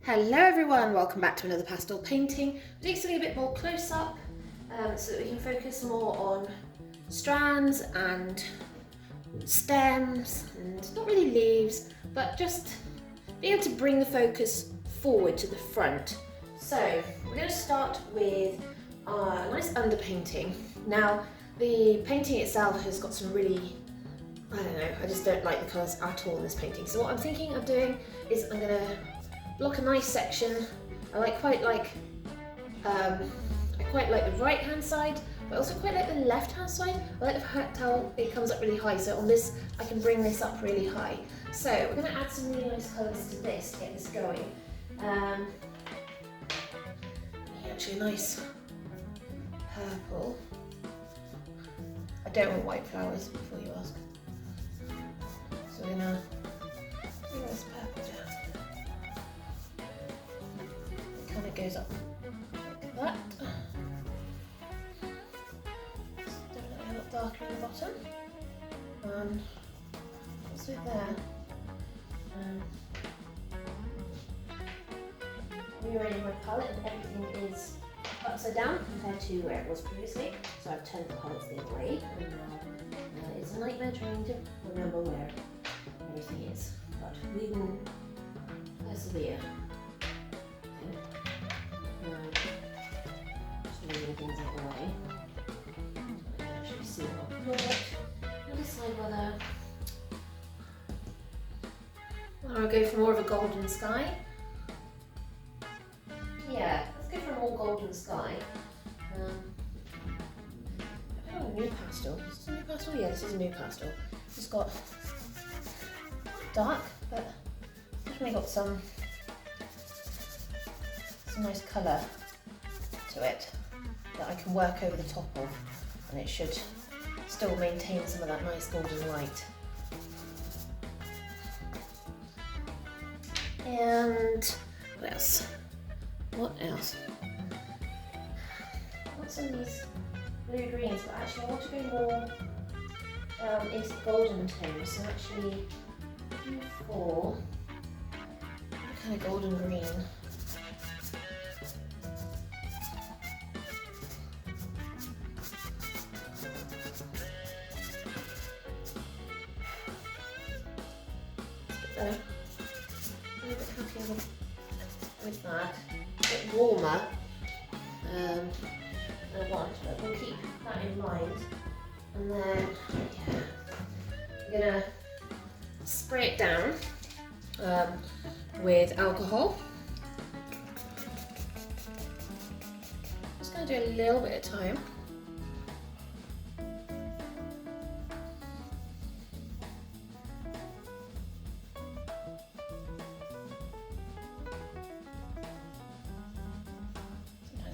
Hello everyone, welcome back to another pastel painting. We're doing something a bit more close up so that we can focus more on strands and stems and not really leaves, but just being able to bring the focus forward to the front. So we're going to start with a nice underpainting. Now the painting itself has got some really, I don't know, I just don't like the colours at all in this painting. So what I'm thinking of doing is I'm going to block a nice section. I quite like the right hand side, but also quite like the left hand side. I like the fact how it comes up really high, so on this I can bring this up really high. So we're going to add some really nice colours to this to get this going. Actually a nice purple. I don't want white flowers before you ask. So we're going to bring this purple down. Kind of goes up like that. Definitely a lot darker in the bottom. And also there. Rearranging my palette and everything is upside down compared to where it was previously. So I've turned the palettes the other way, and now it's a nightmare trying to remember where everything is. But we will persevere. Just moving things out of the way. So I can actually see what I've got and decide whether I'll go for more of a golden sky. Yeah, let's go for a more golden sky. I don't know, a new pastel. Is this a new pastel? Yeah, this is a new pastel. It's got dark, but definitely got some nice colour to it that I can work over the top of, and it should still maintain some of that nice golden light. And what else? What else? I want some of these blue greens, but actually I want to go more into the golden tones. So actually, for kind of golden green. A little bit happier with that. A bit warmer than I want, but we'll keep that in mind. And then, yeah, I'm gonna spray it down with alcohol. Just gonna do a little bit at a time.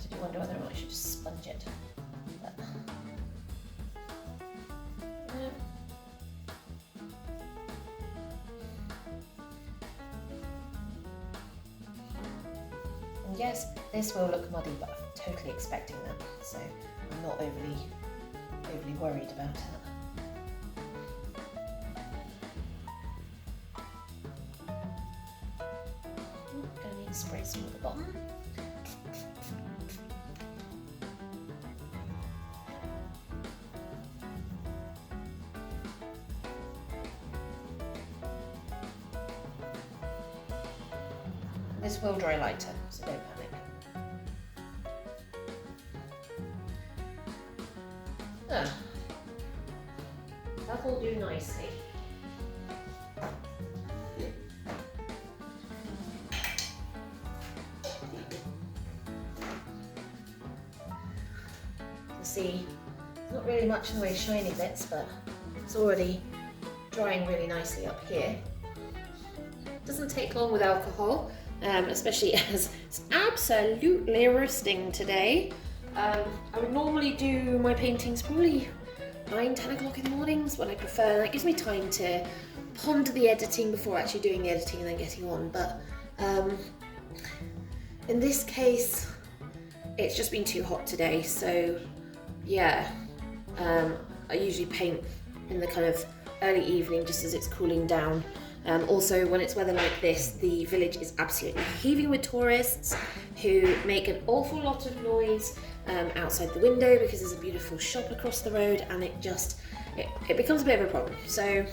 I wonder whether or not I should just sponge it. But, and yes, this will look muddy, but I'm totally expecting that, so I'm not overly worried about it. Gonna need to spray some at the bottom. This will dry lighter, so don't panic. That'll do nicely. You can see there's not really much in the way of shiny bits, but it's already drying really nicely up here. Doesn't take long with alcohol. Especially as it's absolutely roasting today. I would normally do my paintings probably 9-10 o'clock in the mornings when I prefer. That gives me time to ponder the editing before actually doing the editing and then getting on. But in this case, it's just been too hot today. So yeah, I usually paint in the kind of early evening just as it's cooling down. Also, when it's weather like this, the village is absolutely heaving with tourists who make an awful lot of noise outside the window because there's a beautiful shop across the road, and it becomes a bit of a problem. So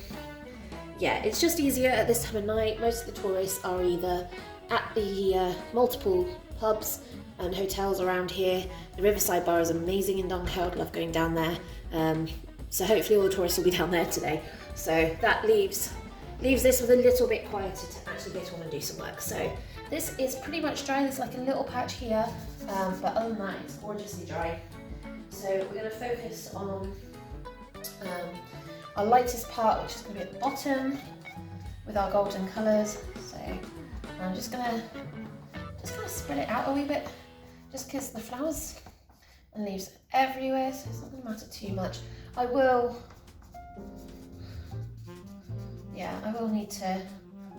yeah, it's just easier at this time of night. Most of the tourists are either at the multiple pubs and hotels around here. The Riverside Bar is amazing in Dunkeld, love going down there. So hopefully all the tourists will be down there today. So that leaves this with a little bit quieter to actually get on and do some work. So this is pretty much dry. There's like a little patch here, but other than that, it's gorgeously dry. So we're going to focus on our lightest part, which is going to be at the bottom with our golden colours. So I'm just gonna spread it out a wee bit, just because the flowers and leaves everywhere, so it's not going to matter too much. I will need to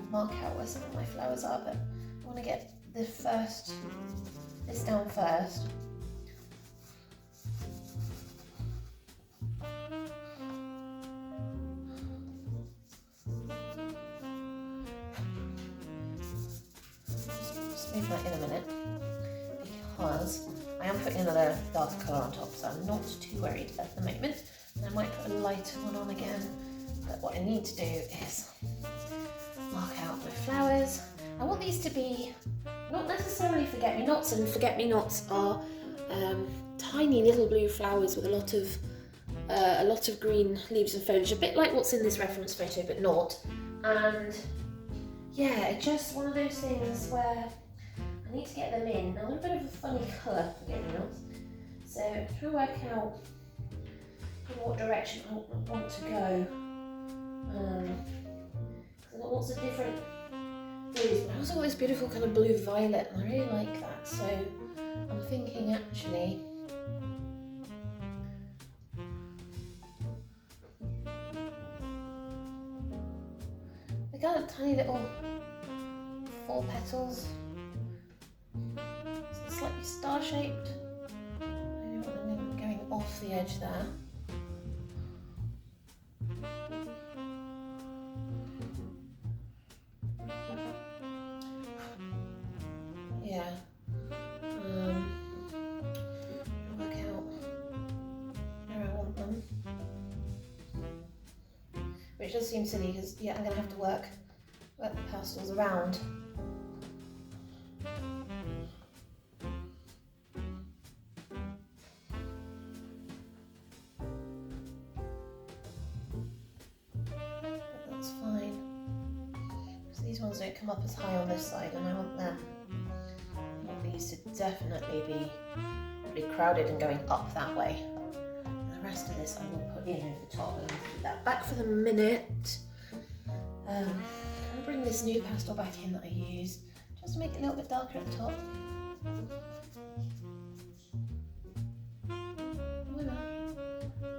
mark out where some of my flowers are, but I want to get this down first. Just move that in a minute, because I am putting another darker colour on top, so I'm not too worried at the moment. And I might put a lighter one on again, but what I need to do is mark out my flowers. I want these to be not necessarily forget-me-nots, and forget-me-nots are tiny little blue flowers with a lot of green leaves and foliage, a bit like what's in this reference photo, but not. And yeah, it's just one of those things where I need to get them in. Now they're a bit of a funny colour, forget-me-nots, so I'm trying to work out in what direction I want to go. I've got lots of different blues, but I also got this beautiful kind of blue violet, and I really like that. So I'm thinking actually I got a tiny little 4 petals, so slightly star-shaped. Maybe want them going off the edge there. Yeah. Work out where I want them. Which does seem silly because I'm going to have to work the pastels around. But that's fine. Because these ones don't come up as high on this side, and I want them. These to definitely be pretty crowded and going up that way. And the rest of this I will put in over the top, and I'll keep that back for the minute. I'll bring this new pastel back in that I used, just to make it a little bit darker at the top.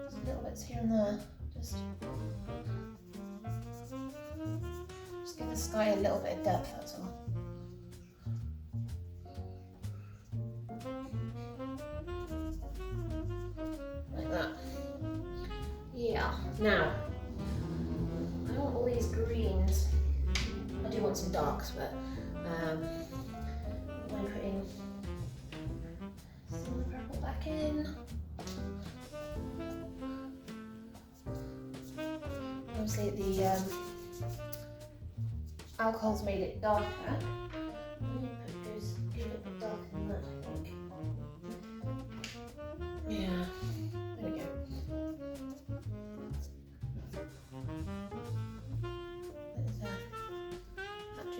Just little bits here and there, just give the sky a little bit of depth, that's all. Now, I want all these greens. I do want some darks, but I'm putting some purple back in. Obviously, the alcohol's made it darker. I'm going to give it a bit darker than that, I think. Yeah, there we go.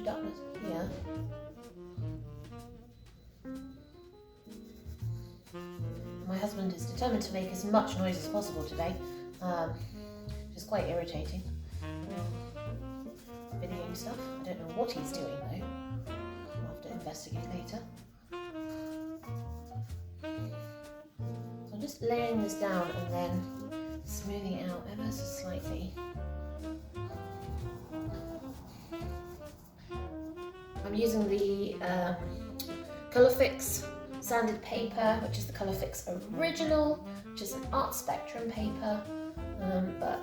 Darkness here. My husband is determined to make as much noise as possible today, which is quite irritating. Videoing stuff. I don't know what he's doing though. I'll have to investigate later. So I'm just laying this down and then smoothing it out ever so slightly. I'm using the Colourfix sanded paper, which is the Colourfix original, which is an art spectrum paper, but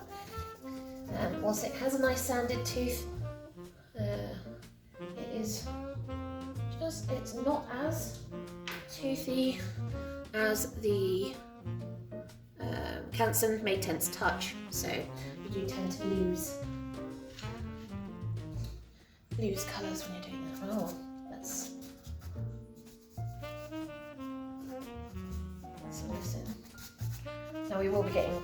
whilst it has a nice sanded tooth, it's not as toothy as the Canson Made Tense Touch, so you do tend to lose colours when you're doing that. Oh, let's listen. Now we will be getting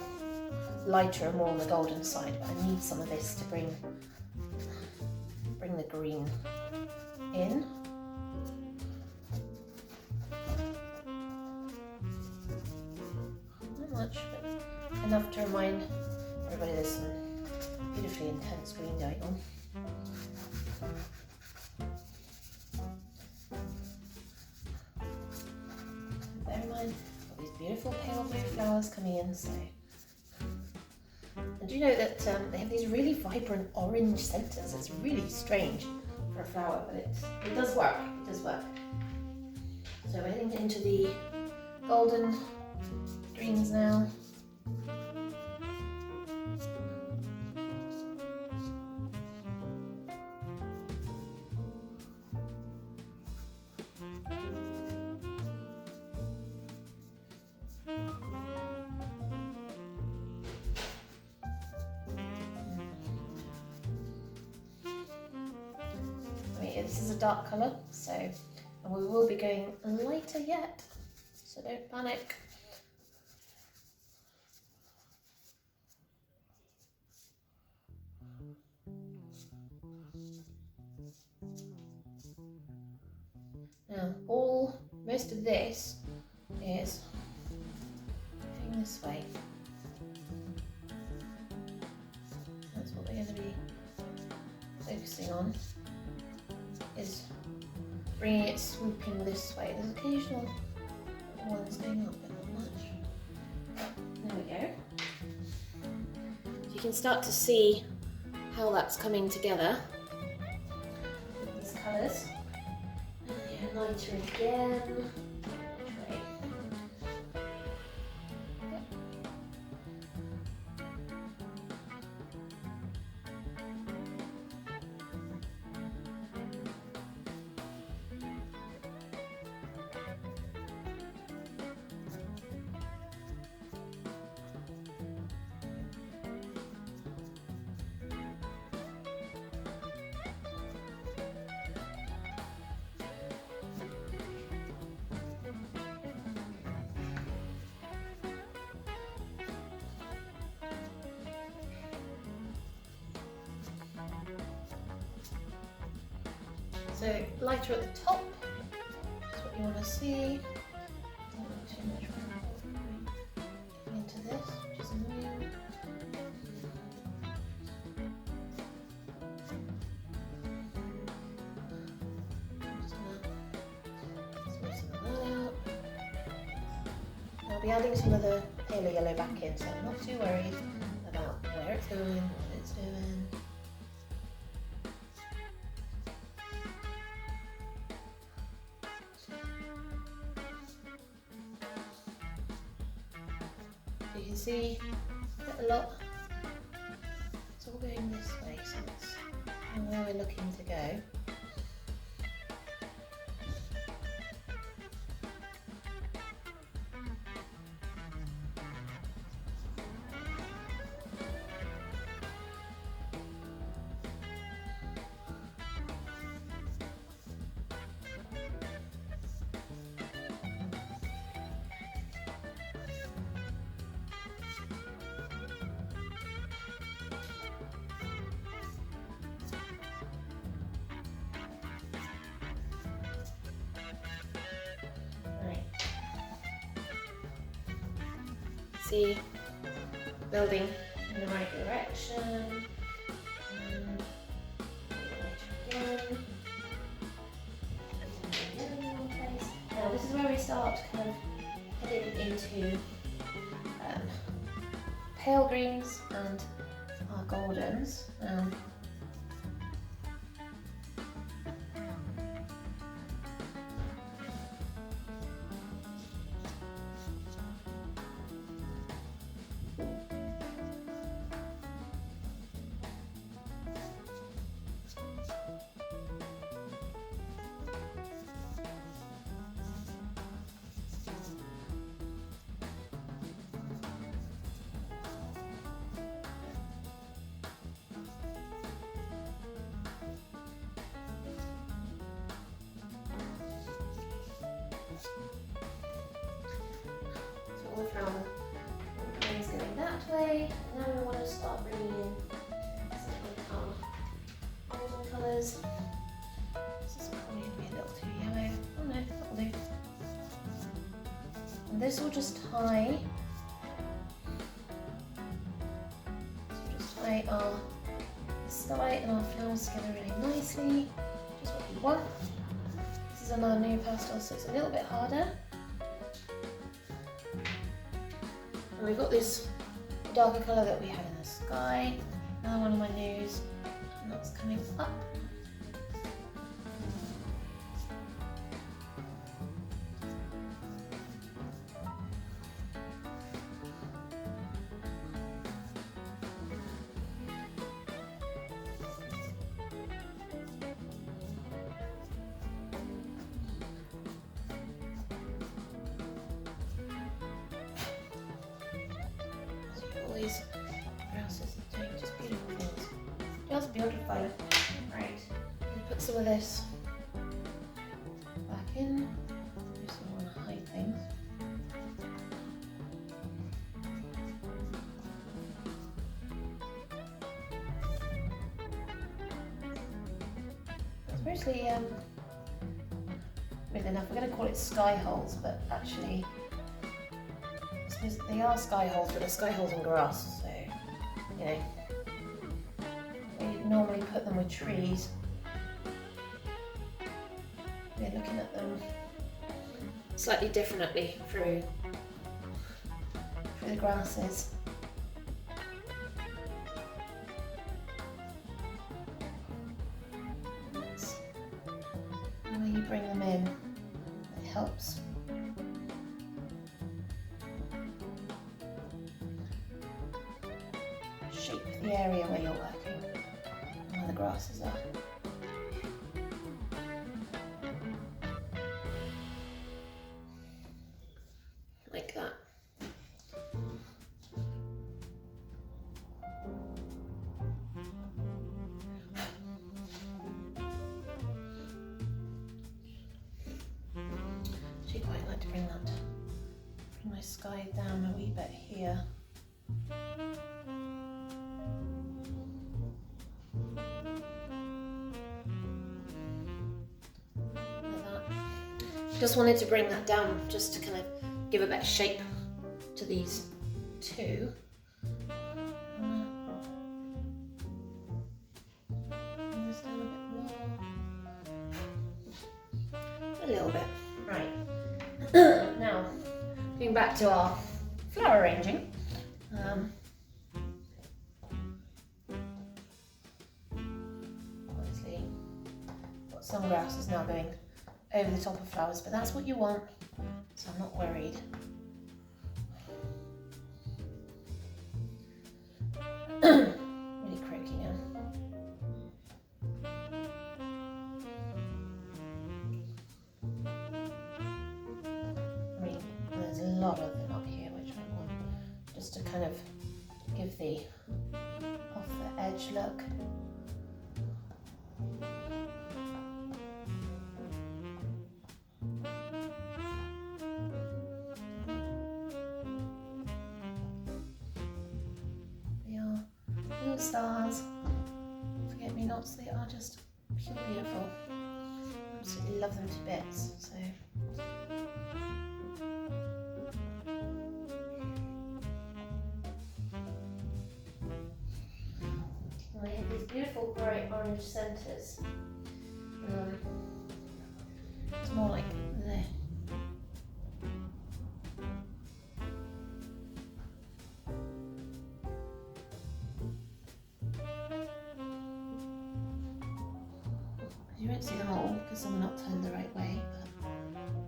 lighter and more on the golden side, but I need some of this to bring the green in. Not much, but enough to remind everybody there's some beautifully intense green going on. Bear in mind, got these beautiful pale blue flowers coming in, so. And do you know that they have these really vibrant orange centres? It's really strange for a flower, but it does work. It does work. So we're heading into the golden greens now. This is a dark colour, so and we will be going lighter yet, so don't panic. Now, most of this is going this way. That's what we're going to be focusing on. Is bringing it swooping this way. There's occasional ones going up, but not much. There we go. So you can start to see how that's coming together with these colours. And they're lighter again. Yep. So lighter at the top, that's what you want to see. Don't want too much going into this, which is annoying. Just gonna smooth some of that out. I'll be adding some of the paler yellow back in, so I'm not too worried about where it's going, what it's doing. You can see quite a lot. It's all going this way, so it's where we're looking to go. See, building in the right direction. Again. Now this is where we start kind of heading into pale greens and our goldens. just start bringing in some of our golden colours. This is probably going to be a little too yellow. Oh no, that'll do. And this will just tie. Our sky and our flowers together really nicely, just what we want. This is another new pastel, so it's a little bit harder. And we've got this darker colour that we had in the sky, another one of my news, and that's coming up. These grasses are doing just beautiful things. Just beautiful. Right, put some of this back in. Just don't want to hide things. It's mostly weird enough, we're going to call it sky holes, but actually they are sky holes, but they're sky holes in grass, so, you know, we normally put them with trees. We're looking at them slightly differently through the grasses. And when you bring them in, it helps. Shape the area where you're working and where the grasses are. Like that. Actually quite like to bring my sky down a wee bit here. Just wanted to bring that down just to kind of give a bit of shape to these two. Bring this down a bit more. A little bit. Right. Now, going back to our flower arranging. Obviously, got some grasses now going over the top of flowers, but that's what you want, so I'm not worried. Really croaky now. I mean, there's a lot of them up here which I want, just to kind of give the off the edge look. Stars, forget-me-nots, they are just pure beautiful. Absolutely love them to bits. So and we have these beautiful bright orange centres. It's more like there. You won't see them all because I'm not turned the right way, but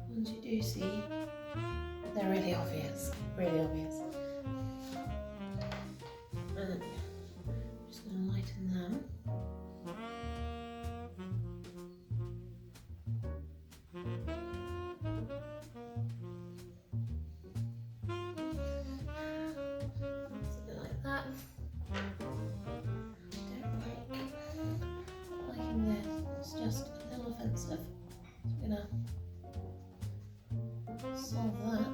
once you do see, they're really obvious, really obvious. And I'm just going to lighten them. Something like that. Don't liking this. It's just a little offensive. So I'm gonna solve that.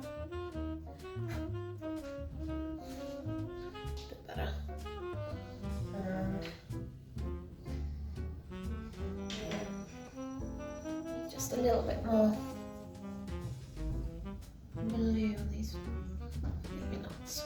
A bit better. just a little bit more blue on these maybe knots.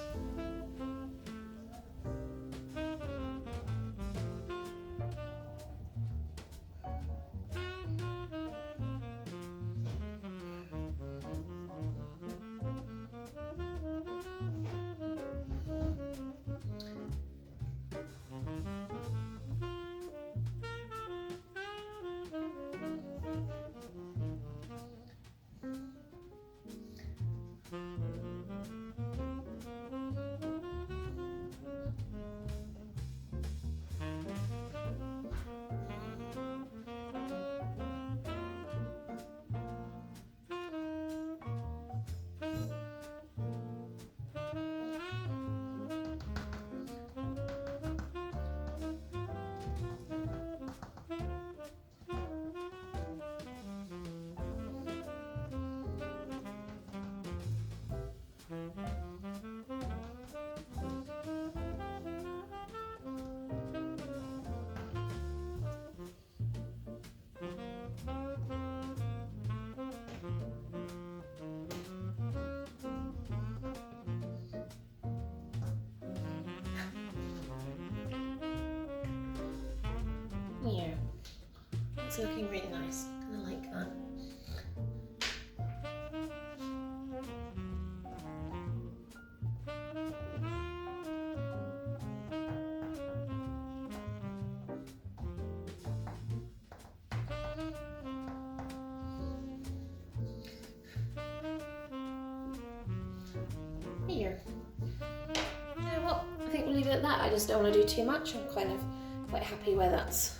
Yeah, it's looking really nice. Kind of like that. Here. You know what? I think we'll leave it at that. I just don't want to do too much. I'm kind of quite happy where that's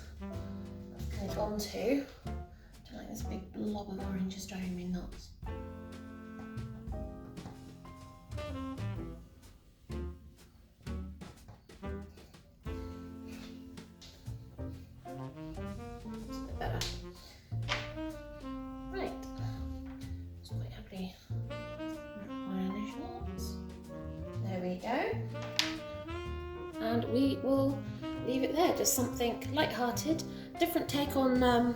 kind of gone to. I don't like this big blob of orange is driving me nuts. It's a bit better. Right. Just quite happy. My initials. There we go. And we will leave it there, just something light-hearted, different take on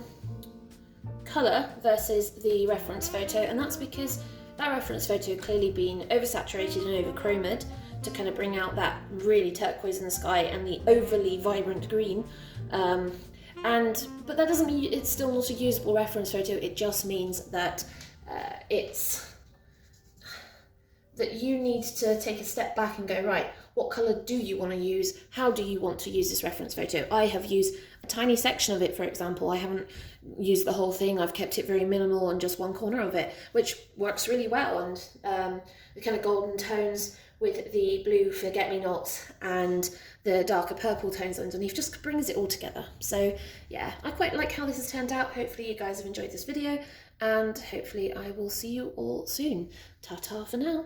colour versus the reference photo, and that's because that reference photo had clearly been oversaturated and overchromed to kind of bring out that really turquoise in the sky and the overly vibrant green. But that doesn't mean it's still not a usable reference photo, it just means that that you need to take a step back and go, right, what colour do you want to use? How do you want to use this reference photo? I have used a tiny section of it, for example. I haven't used the whole thing. I've kept it very minimal on just one corner of it, which works really well. And the kind of golden tones with the blue forget-me-nots and the darker purple tones underneath just brings it all together. So yeah, I quite like how this has turned out. Hopefully you guys have enjoyed this video, and hopefully I will see you all soon. Ta-ta for now.